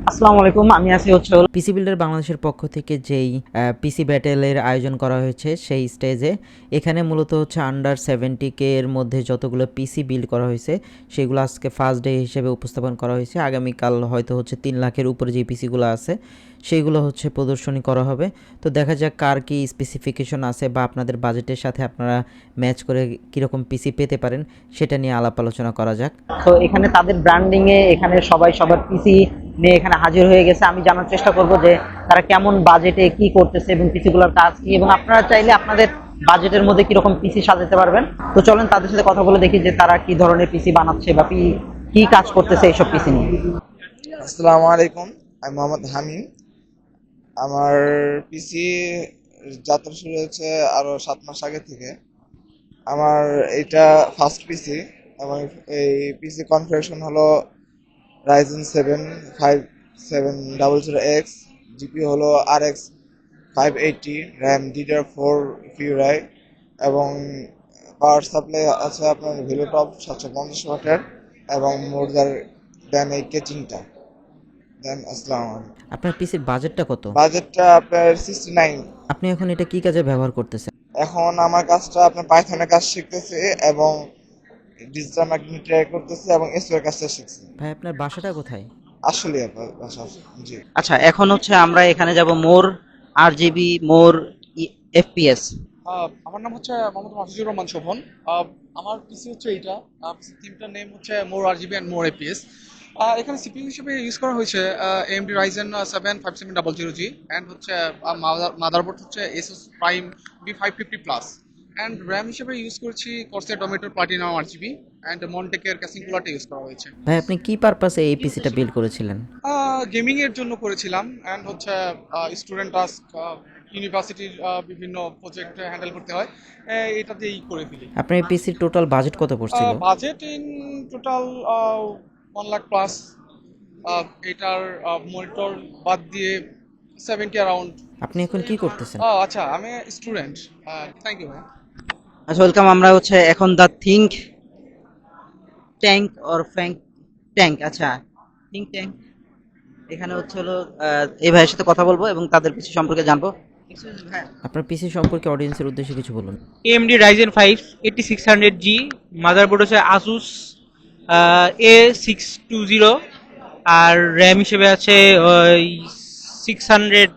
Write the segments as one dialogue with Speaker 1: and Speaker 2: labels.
Speaker 1: আসসালামু আলাইকুম, আমি আছি হচ্ছে
Speaker 2: পিসি বিল্ডার বাংলাদেশের পক্ষ থেকে যেই পিসি ব্যাটেলের আয়োজন করা হয়েছে সেই স্টেজে এখানে মূলত হচ্ছে আন্ডার 70K এর মধ্যে যতগুলো পিসি বিল্ড করা হয়েছে সেগুলো আজকে ফার্স্ট ডে হিসেবে উপস্থাপন করা হয়েছে। আগামীকাল হয়তো হচ্ছে 3 লাখের উপরে যে পিসিগুলো আছে সেইগুলো হচ্ছে প্রদর্শনী করা হবে। তো দেখা যাক কার কি স্পেসিফিকেশন আছে বা আপনাদের বাজেটের সাথে আপনারা ম্যাচ করে কীরকম পিসি পেতে পারেন সেটা নিয়ে আলাপ আলোচনা করা যাক।
Speaker 1: তো এখানে তাদের ব্র্যান্ডিং এ এখানে সবাই সবার পিসি নিয়ে এখানে হাজির হয়ে গেছে। আমি জানার চেষ্টা করব যে তারা কেমন বাজেটে কি করতেছে এবং পিসিগুলোর কাজ কি, এবং আপনারা চাইলে আপনাদের বাজেটের মধ্যে কিরকম পিসি সাজাতে পারবেন। তো চলেন তাদের সাথে কথা বলে দেখি যে তারা কি ধরনের পিসি বানাচ্ছে বা কি কাজ করতেছে এইসব পিসি নিয়ে।
Speaker 3: আসসালামু আলাইকুম, আমি মোহাম্মদ হামিম। আমার পিসি যাত্রা শুরু হয়েছে আরো 7 মাস আগে থেকে। আমার এটা ফার্স্ট পিসি এবং এই পিসি কনফিগারেশন হলো Ryzen 7 5700X, জিপি হলো RX 580, র্যাম DDR4 ফিউরাই এবং পাওয়ার সাপ্লাই আছে আপনার ভেলোটপ 750 ওয়াটের এবং মোর দেন এই কেচিংটা। দেন আসসালামু আলাইকুম।
Speaker 2: আপনার পিসির বাজেটটা কত?
Speaker 3: বাজেটটা আপনার 69।
Speaker 2: আপনি এখন এটা কি কাজে ব্যবহার করতেছেন?
Speaker 3: এখন আমার কাজটা আপনার পাইথনের কাজ শিখতেছি এবং ডিজিটাল মার্কেটিং ট্রাই করতেছি এবং এসইও এর কাজটা শিখছি।
Speaker 2: ভাই আপনার বাসাটা কোথায়?
Speaker 3: আসলে আপনার বাসা জি।
Speaker 1: আচ্ছা, এখন হচ্ছে আমরা এখানে যাব মোর RGB মোর FPS।
Speaker 4: আমার নাম হচ্ছে মোহাম্মদ মাফিজুর রহমান শোভন। আমার পিসি হচ্ছে এইটা। পিসি থিমটার নেম হচ্ছে more RGB and more FPS. এখানে সিপিইউ হিসেবে ইউজ করা হয়েছে AMD Ryzen 7 5700G অ্যান্ড হচ্ছে মাদারবোর্ড হচ্ছে Asus Prime B550 plus and RAM হিসেবে ইউজ করছি Corsair Dominator Platinum RGB and মন্টেকের ক্যাসিং কুলারটা ইউজ করা হয়েছে।
Speaker 2: ভাই আপনি কি পারপাসে এই পিসিটা বিল্ড করেছিলেন?
Speaker 4: গেমিং এর জন্য করেছিলাম অ্যান্ড হচ্ছে স্টুডেন্ট টাস্ক, ইউনিভার্সিটির বিভিন্ন প্রজেক্ট হ্যান্ডেল করতে হয়, এটা দিয়েই করে ফেলি।
Speaker 2: আপনার এই পিসির টোটাল বাজেট কত পড়ছিল?
Speaker 4: Budget in total 1 lakh plus. এটার মনিটর বাদ দিয়ে 70 অ্যারাউন্ড।
Speaker 2: আপনি এখন কি করতেছেন?
Speaker 4: আচ্ছা, আমি স্টুডেন্ট। থ্যাংক ইউ ভাই।
Speaker 1: আচ্ছা, ওয়েলকাম। আমরা হচ্ছে এখন দা থিঙ্ক ট্যাঙ্ক অর ফ্যাঙ্ক ট্যাঙ্ক, আচ্ছা থিঙ্ক ট্যাঙ্ক, এখানে হচ্ছে হলো এই ভাইয়ের সাথে কথা বলবো এবং তাদের পিসি সম্পর্কে জানবো। Excuse me, ভাইয়া।
Speaker 2: আপনার পিসি সম্পর্কে অডিয়েন্সের উদ্দেশ্যে কিছু বলুন।
Speaker 5: AMD Ryzen 5 8600G, মাদারবোর্ড হচ্ছে Asus A620, আর র্যাম হিসেবে আছে ওই 6000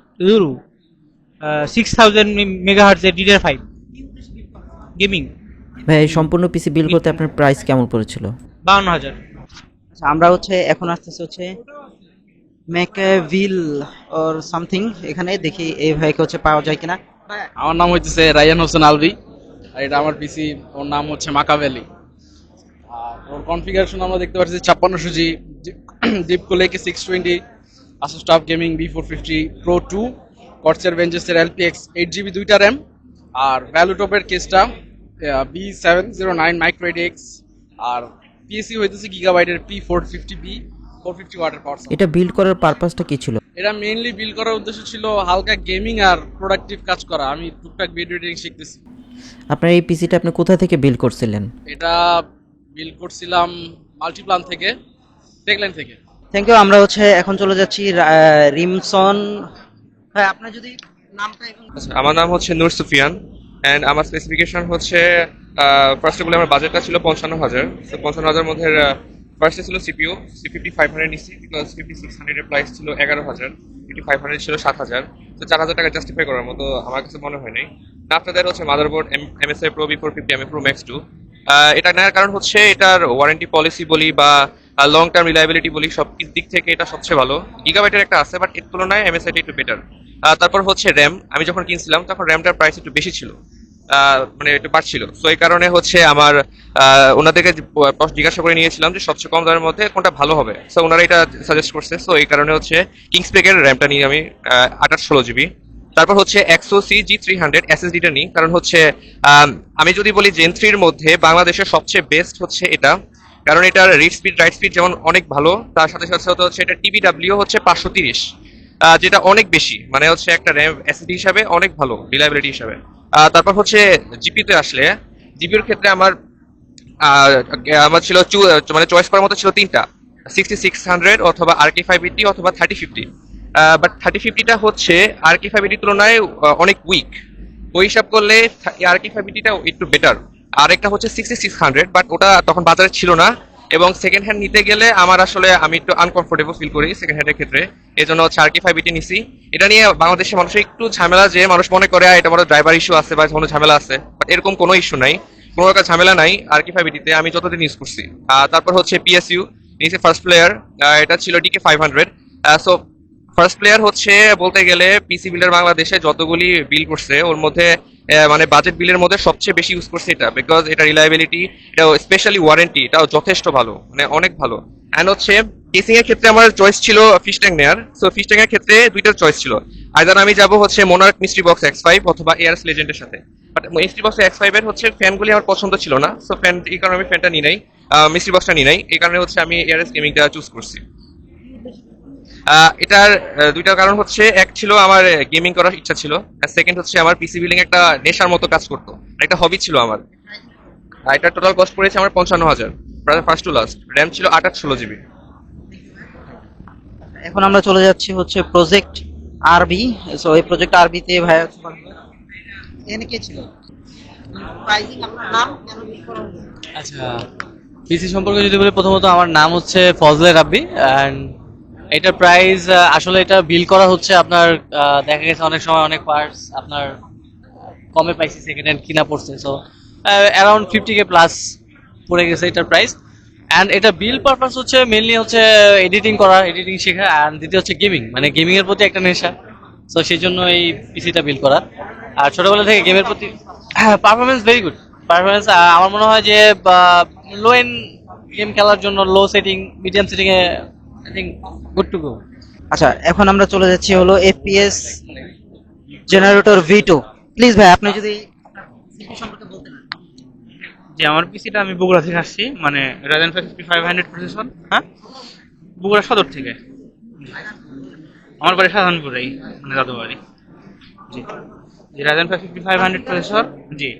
Speaker 5: মেগাহার্টজ এর DDR5 গেমিং।
Speaker 2: ভাই এই সম্পূর্ণ পিসি বিল্ড করতে আপনার প্রাইস কেমন পড়েছিল?
Speaker 5: 52,000।
Speaker 1: আচ্ছা, আমরা হচ্ছে এখন আসতেছে হচ্ছে ম্যাকভিল অর সামথিং, এখানে দেখি এই ভাইকে হচ্ছে পাওয়া যায় কিনা।
Speaker 6: আমার নাম হইতেছে রায়ান হোসেন আলভি, আর এটা আমার পিসি। ওর নাম হচ্ছে মাকাভেলি। আর ওর কনফিগারেশন আমরা দেখতে পাচ্ছি 5600G, deep cool AK 620, Asus TUF gaming B450 Pro 2, Corsair Vengeance LPX 8GB দুইটা র্যাম, আর ভ্যালুটপের কেসটা B709 মাইক্রোএডX, আর পিএসি হইতেছে গিগাবাইটের P450B 450 ওয়াটের পাওয়ার।
Speaker 2: এটা বিল্ড করার পারপাসটা কি ছিল?
Speaker 6: এটা মেইনলি বিল্ড করার উদ্দেশ্য ছিল হালকা গেমিং আর প্রোডাক্টিভ কাজ করা। আমি টুকটাক ভিডিও এডিটিং শিখতেছি।
Speaker 2: আপনার এই পিসিটা আপনি কোথা থেকে বিল্ড করছিলেন?
Speaker 6: এটা বিল্ড করছিলাম মাল্টিপ্লান থেকে, টেকলাইন থেকে।
Speaker 1: Thank you. আমরা হচ্ছে এখন চলে যাচ্ছি রিমসন। হ্যাঁ, আপনার যদি নামটা এখন।
Speaker 7: আচ্ছা, আমার নাম হচ্ছে নূর সুফিয়ান অ্যান্ড আমার স্পেসিফিকেশন হচ্ছে ফার্স্ট অফ অল আমার বাজেটটা ছিল 55,000। তো 55,000 মধ্যে ফার্স্টে ছিল সিপিইউ C50 500 নিচ্ছি, বিকজ 5600 এর প্রাইস ছিল 11,000, 5500 ছিল 7,000। তো 4,000 টাকা জাস্টিফাই করার মতো আমার কাছে মনে হয় নাই। আফটার দ্যাট হচ্ছে মাদারবোর্ড MSI Pro B450 আমি Pro Max 2। এটা নেওয়ার কারণ হচ্ছে এটার ওয়ারেন্টি পলিসি বলি বা লং টার্ম রিলায়েবিলিটি বলি, সব দিক থেকে এটা সবচেয়ে ভালো। গিগাবাইটের একটা আছে, বাট এর তুলনায় MSI টা একটু বেটার। তারপর হচ্ছে র্যাম, আমি যখন কিনছিলাম তখন র্যামটার প্রাইস একটু বেশি ছিল, মানে একটু বাড়ছিল। সো এই কারণে হচ্ছে আমার ওনাদেরকে জিজ্ঞাসা করে নিয়েছিলাম যে সবচেয়ে কম দামের মধ্যে কোনটা ভালো হবে। সো ওনারা এটা সাজেস্ট করছে। সো এই কারণে হচ্ছে কিংসপেকের র্যামটা নিয়ে আমি 2816GB। তারপর হচ্ছে XOC G300 SSD-টা নিই, কারণ হচ্ছে আমি যদি বলি জেন 3 এর মধ্যে বাংলাদেশের সবচেয়ে বেস্ট হচ্ছে এটা, কারণ এটার রিড স্পিড রাইট স্পিড যেমন অনেক ভালো, তার সাথে সাথে হচ্ছে এটা TBW হচ্ছে 530, যেটা অনেক বেশি, মানে হচ্ছে একটা র্যাম এসএসডি হিসাবে অনেক ভালো রিলায়েবিলিটি হিসাবে। তারপর হচ্ছে জিপিতে আসলে, জিপির ক্ষেত্রে আমার ছিল মানে চয়েস করার মতো ছিল 3টা। 6600 অথবা RK580 অথবা 3050। বাট 3050টা হচ্ছে RK580 তুলনায় অনেক উইক। ওই হিসাব করলে RK580টা একটু বেটার। আরেকটা হচ্ছে 6600, বাট ওটা তখন বাজারে ছিল না, এবং সেকেন্ড হ্যান্ড নিতে গেলে আমি একটু আনকমফোর্টেবল ফিল করি সেকেন্ড হ্যান্ডের ক্ষেত্রে। এই জন্য হচ্ছে RK580 নিছি। এটা নিয়ে বাংলাদেশের মানুষের একটু ঝামেলা, যে মানুষ মনে করে এটা মনে ড্রাইভার ইস্যু আছে বা কোনো ঝামেলা আছে, বাট এরকম কোনো ইস্যু নাই, কোনো রকম ঝামেলা নাই RK580তে আমি যতদিন ইউজ করছি। তারপর হচ্ছে PSU নিচে ফার্স্ট প্লেয়ার, এটা ছিল DK500। সো ফার্স্ট প্লেয়ার হচ্ছে বলতে গেলে পিসি বিল্ডার বাংলাদেশে যতগুলি বিল করছে ওর মধ্যে মানে বাজেট বিলের মধ্যে সবচেয়ে বেশি ইউজ করছে এটা, বিকজ এটা রিলায়েবিলিটি, এটা স্পেশালি ওয়ারেন্টি, এটাও যথেষ্ট ভালো, মানে অনেক ভালো। অ্যান্ড হচ্ছে কেসিং এর ক্ষেত্রে আমার চয়েস ছিল ফিশ ট্যাঙ্ক নেয়ার। সো ফিশ ট্যাঙ্ক এর ক্ষেত্রে দুইটা চয়েস ছিল, আইদার আমি যাব হচ্ছে মোনার্ক মিস্ট্রি বক্স X5 অথবা এয়ারস লেজেন্ডের সাথে। বাট মিস্ট্রি বক্স X5 এর হচ্ছে ফ্যানগুলি আমার পছন্দ ছিল না, সো ফ্যান এই কারণে আমি ফ্যানটা নিই নাই, মিস্ট্রি বক্সটা নিই নাই, এই কারণে হচ্ছে আমি এয়ারএস গেমিংটা চুজ করছি। এটার দুইটা কারণ হচ্ছে, এক ছিল আমার গেমিং করার ইচ্ছা ছিল, আর সেকেন্ড হচ্ছে আমার পিসি বিল্ডিং একটা নেশার মতো কাজ করতো, একটা হবি ছিল আমার। এটা টোটাল কস্ট পড়েছে আমার 55,000, ফার্স্ট টু লাস্ট। র্যাম ছিল 8/16 GB।
Speaker 1: এখন আমরা চলে যাচ্ছি হচ্ছে প্রজেক্ট আরবি। সো এই প্রজেক্ট আরবিতে ভাইয়া এখানে কে ছিল? প্রাইসিং, আপনার নাম, কেন বিল করা হলো?
Speaker 8: আচ্ছা, পিসি সম্পর্কে যদি বলি, প্রথমত আমার নাম হচ্ছে ফজলে রাব্বি, অ্যান্ড এটার প্রাইস আসলে এটা বিল করা হচ্ছে আপনার দেখা গেছে অনেক সময় অনেক পার্টস আপনার কমে পাইছি, সেকেন্ড হ্যান্ড কিনা পড়ছে, সো অ্যারাউন্ড 50K প্লাস পড়ে গেছে এটার প্রাইস। অ্যান্ড এটা বিল পারপাস হচ্ছে মেনলি হচ্ছে এডিটিং করা, এডিটিং শেখা, অ্যান্ড দ্বিতীয় হচ্ছে গেমিং, মানে গেমিং এর প্রতি একটা নেশা, সো সেই জন্য এই পিসিটা বিল করা। আর ছোটবেলা থেকে গেমের প্রতি পারফরমেন্স ভেরি গুড পারফরমেন্স। আমার মনে হয় যে লো এন্ড গেম খেলার জন্য লো সেটিং, মিডিয়াম সেটিং এ I think good to go.
Speaker 1: আচ্ছা, এখন আমরা চলে যাচ্ছি হলো এফপিএস জেনারেটর V2। প্লিজ ভাই, আপনি যদি CPU সম্পর্কে বলতেন।
Speaker 5: যে আমার পিসিটা আমি বগুড়া থেকে আসছি, মানে Ryzen 5 5500 প্রসেসর। হ্যাঁ, বগুড়া সদর থেকে। আমার বাড়ি শাহজাহানপুরেই, মানে দাদু বাড়ি। জি জি, Ryzen 5 5500 প্রসেসর, জি,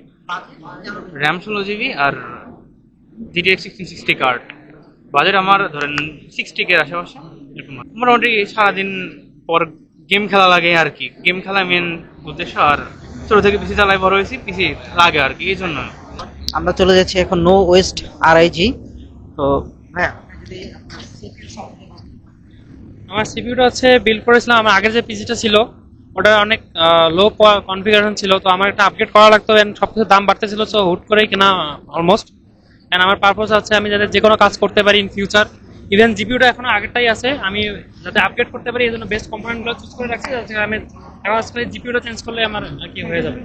Speaker 5: র্যাম 16 GB আর GTX 1660 কার্ড। বাজেট আমার ধরেন 60K এর আশেপাশে। এরকম মোটামুটি সারাদিন পর গেম খেলা লাগে আর কি, গেম খেলা মেন উদ্দেশ্য। আর ছোট থেকে পিসি চালাই বড় হয়েছি, পিসি লাগে আর কি, এই জন্য।
Speaker 1: আমরা চলে যাচ্ছি এখন নো ওয়েস্ট RIG। তো ভাইয়া
Speaker 9: আমার সিপিইউটা হচ্ছে বিল্ড করেছিলাম, আমার আগের যে পিসিটা ছিল ওটা অনেক লো কনফিগারেশন ছিল, তো আমার একটা আপগ্রেড করা লাগতো, এন্ড সবকিছু দাম বাড়তেছিল, সো হুট করেই কেনা অলমোস্ট। এন্ড আমার পারপোজ আছে আমি যাতে যে কোনো কাজ করতে পারি ইন ফিউচার। ইভেন জিপিইউটা এখনো আগেরটাই আছে, আমি যাতে আপগ্রেড করতে পারি এই জন্য বেস্ট কম্পোনেন্টগুলো চুজ করে রাখছি, যাতে আমি এখন জিপিইউটা চেঞ্জ করলে আমার আর কি হয়ে যাবে।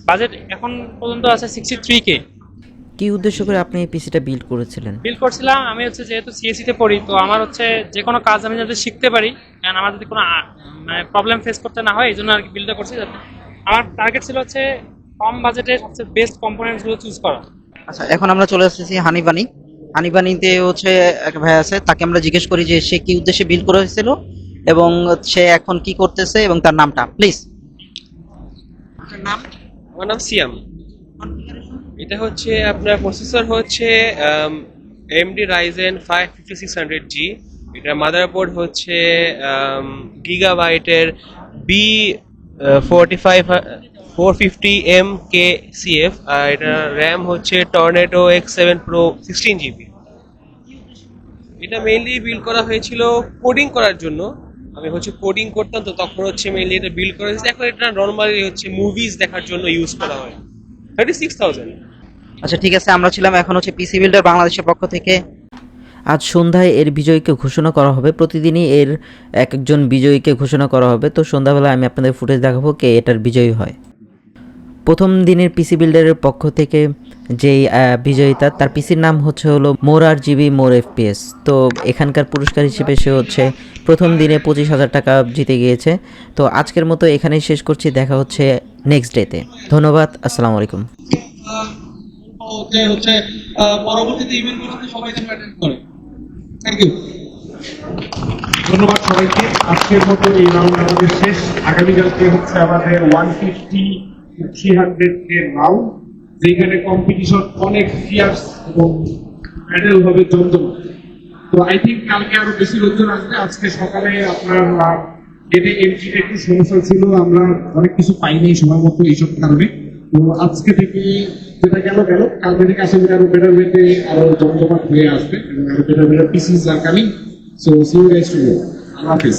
Speaker 9: বাজেট এখন পর্যন্ত আছে 63K।
Speaker 2: কি উদ্দেশ্য করে আপনি এই পিসিটা বিল্ড করেছিলেন?
Speaker 9: বিল্ড করছিলাম আমি হচ্ছে যেহেতু সিএসসি তে পড়ি, তো আমার হচ্ছে যে কোনো কাজ আমি যাতে শিখতে পারি, কারণ আমার যদি কোনো মানে প্রবলেম ফেস করতে না হয়, এই জন্য আর কি বিল্ডটা করছি। যাতে আমার টার্গেট ছিল হচ্ছে কম বাজেটে সবচেয়ে বেস্ট কম্পোনেন্টসগুলো চুজ করা।
Speaker 1: আচ্ছা, এখন আমরা চলে আসতেছি হানিবানি। হানিবানিতে হচ্ছে এক ভাই আছে, তাকে আমরা জিজ্ঞেস করি যে সে কি উদ্দেশ্যে বিল্ড করা হয়েছিল এবং সে এখন কি করতেছে এবং তার নামটা প্লিজ। নাম?
Speaker 10: আমার নাম সিয়াম। এটা হচ্ছে আপনার প্রসেসর হচ্ছে AMD Ryzen 5 5600G। এটা মাদারবোর্ড হচ্ছে গিগাবাইটের B450MKCF, আর এটা র্যাম হচ্ছে টর্নেডো X7 Pro 16GB। এটা মেইনলি বিল্ড করা হয়েছিল কোডিং করার জন্য। আমি হচ্ছে কোডিং করতাম, তো তখন হচ্ছে মেইনলি এটা বিল্ড করা হয়েছে। এখন এটা নর্মালি হচ্ছে মুভিজ দেখার জন্য ইউজ করা হয়। 36,000।
Speaker 1: আচ্ছা ঠিক আছে, আমরা ছিলাম এখন হচ্ছে পিসি বিল্ডার বাংলাদেশের পক্ষ থেকে।
Speaker 2: আজ সন্ধ্যায় এর বিজয়ীকে ঘোষণা করা হবে, প্রতিদিনই এর এক একজন বিজয়ীকে ঘোষণা করা হবে। তো সন্ধ্যাবেলায় আমি আপনাদের ফুটেজ দেখাবো কে এটার বিজয়ী হয়। প্রথম দিনের পিসি বিল্ডারের পক্ষ থেকে যেই বিজয়িতা, তার পিসির নাম হচ্ছে হলো মোর RGB মোর FPS। তো এখানকার পুরস্কার হিসেবে সে হচ্ছে প্রথম দিনে 25,000 টাকা জিতে গিয়েছে। তো আজকের মতো এখানেই শেষ করছি, দেখা হচ্ছে নেক্সট ডেতে। ধন্যবাদ, আসসালামু আলাইকুম।
Speaker 4: হচ্ছে পরবর্তীতে ইভেন্টগুলোতে সবাই যেন অ্যাটেন্ড করে। থ্যাংক ইউ,
Speaker 11: ধন্যবাদ সবাইকে। আজকের মতো এই রাউন্ড আমাদের শেষ। আগামীকালকে হচ্ছে আমাদের 150-300 এর রাউন্ড, যেখানে কম্পিটিশন অনেক ফিয়ার্স এবং ব্যাটেল হবে জমজমাট। তো আই থিঙ্ক কালকে আরো বেশি লোকজন আসবে। আজকে সকালে আপনার গেটে এন্ট্রিতে একটু সমস্যা ছিল, আমরা অনেক কিছু পাইনি সময় মতো এইসব কারণে। তো আজকে থেকে যেটা গেল কালকে থেকে আশা করি আরো বেটার ওয়েতে আরো জমজমাট হয়ে আসবে এবং আরো better PCs are coming. So see you guys tomorrow. আল্লাহ হাফেজ।